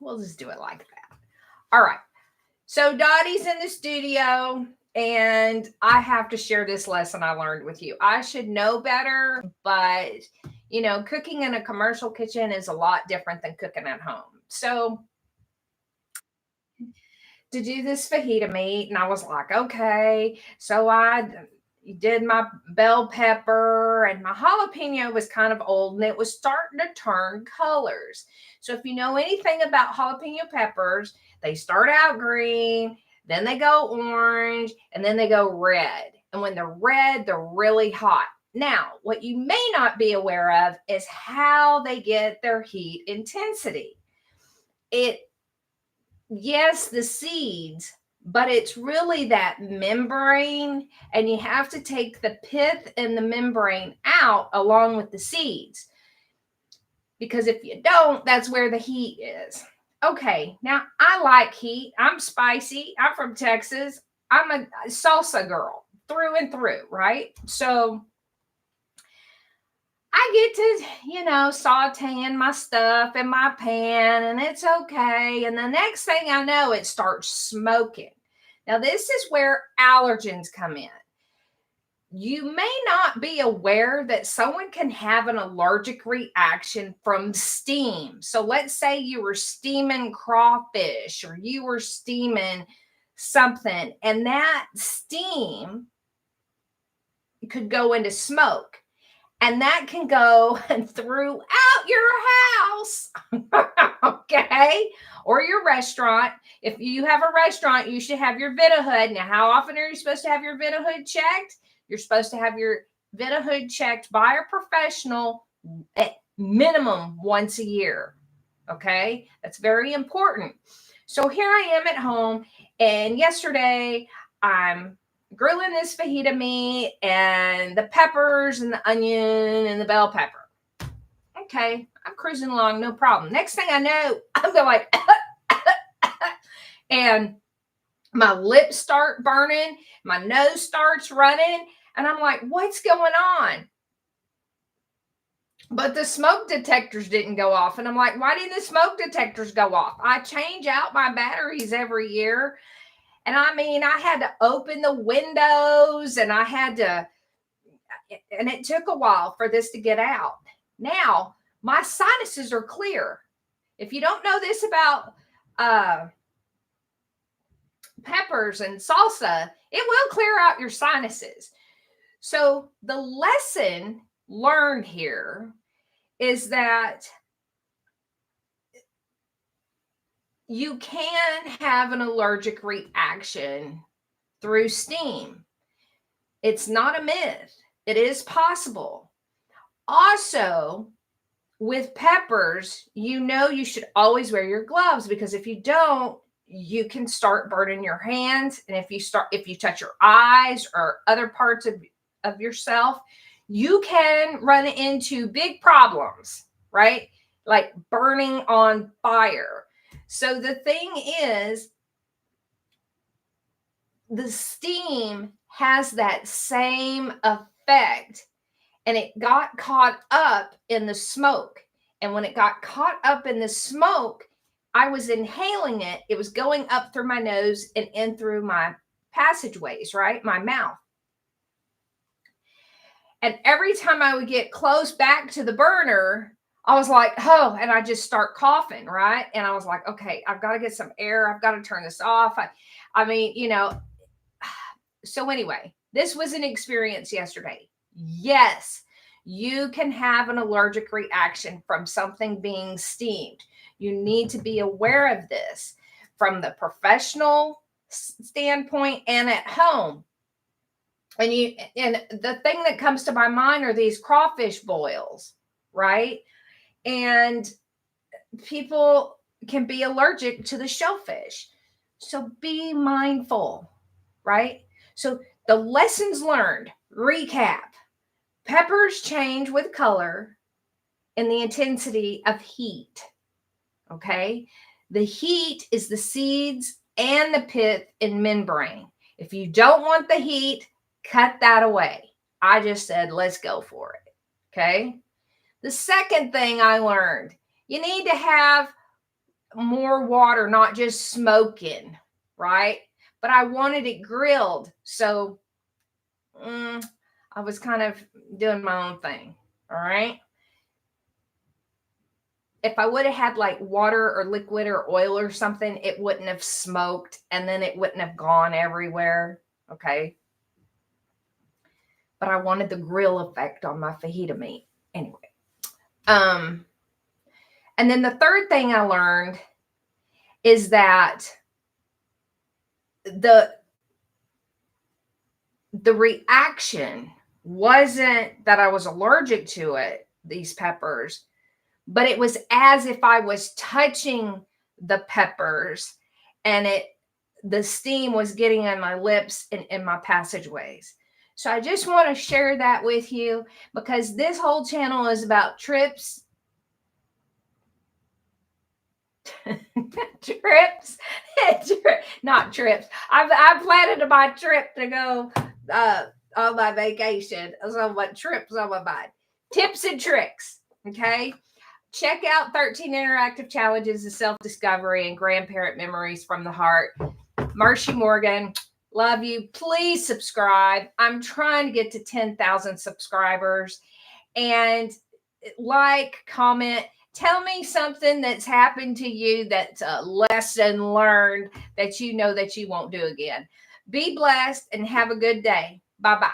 We'll just do it like that. All right. So Dottie's in the studio, and I have to share this lesson I learned with you. I should know better, but cooking in a commercial kitchen is a lot different than cooking at home. So to do this fajita meat, and I was like, okay. So I did my bell pepper, and my jalapeno was kind of old and it was starting to turn colors. So if you know anything about jalapeno peppers, they start out green, then they go orange, and then they go red. And when they're red, they're really hot. Now, what you may not be aware of is how they get their heat intensity. Yes, the seeds, but it's really that membrane, and you have to take the pith and the membrane out along with the seeds, because if you don't, that's where the heat is. Okay, now I like heat. I'm spicy. I'm from Texas. I'm a salsa girl through and through, right? So I get to, sauteing my stuff in my pan, and it's okay. And the next thing I know, it starts smoking. Now, this is where allergens come in. You may not be aware that someone can have an allergic reaction from steam. So let's say you were steaming crawfish or you were steaming something, and that steam could go into smoke. And that can go throughout your house, okay? Or your restaurant. If you have a restaurant, you should have your Vitahood. Now, how often are you supposed to have your Vitahood checked? You're supposed to have your Vitahood checked by a professional at minimum once a year, okay? That's very important. So here I am at home, and yesterday I'm grilling this fajita meat and the peppers and the onion and the bell pepper. Okay, I'm cruising along, no problem. Next thing I know, I'm going like, and my lips start burning, my nose starts running, and I'm like, what's going on? But the smoke detectors didn't go off. And I'm like, why didn't the smoke detectors go off? I change out my batteries every year. And I mean, I had to open the windows, and and it took a while for this to get out. Now, my sinuses are clear. If you don't know this about peppers and salsa, it will clear out your sinuses. So the lesson learned here is that you can have an allergic reaction through steam. It's not a myth. It is possible. Also, with peppers, you should always wear your gloves, because if you don't, you can start burning your hands. And if you touch your eyes or other parts of yourself, you can run into big problems, right? Like burning on fire. So the thing is, the steam has that same effect, and it got caught up in the smoke. And when it got caught up in the smoke, I was inhaling it. It was going up through my nose and in through my passageways, right? My mouth. And every time I would get close back to the burner, I was like, oh, and I just start coughing, right? And I was like, okay, I've got to get some air. I've got to turn this off. I mean, so anyway, this was an experience yesterday. Yes, you can have an allergic reaction from something being steamed. You need to be aware of this from the professional standpoint and at home. And the thing that comes to my mind are these crawfish boils, right? And people can be allergic to the shellfish. So be mindful, right? So the lessons learned, recap. Peppers change with color and the intensity of heat, okay? The heat is the seeds and the pith and membrane. If you don't want the heat, cut that away. I just said, let's go for it, okay? The second thing I learned, you need to have more water, not just smoking, right? But I wanted it grilled. So I was kind of doing my own thing. All right. If I would have had like water or liquid or oil or something, it wouldn't have smoked and then it wouldn't have gone everywhere. Okay. But I wanted the grill effect on my fajita meat. Anyway. And then the third thing I learned is that the reaction wasn't that I was allergic to it, these peppers, but it was as if I was touching the peppers and the steam was getting on my lips and in my passageways. So I just want to share that with you because this whole channel is about trips. Trips, not trips. I've planned my trip to go on my vacation. So what trips I'm about. Tips and tricks. Okay. Check out 13 Interactive Challenges of Self-Discovery and Grandparent Memories from the Heart. Marcy Morgan, love you. Please subscribe. I'm trying to get to 10,000 subscribers. And like, comment, tell me something that's happened to you that's a lesson learned that you know that you won't do again. Be blessed and have a good day. Bye-bye.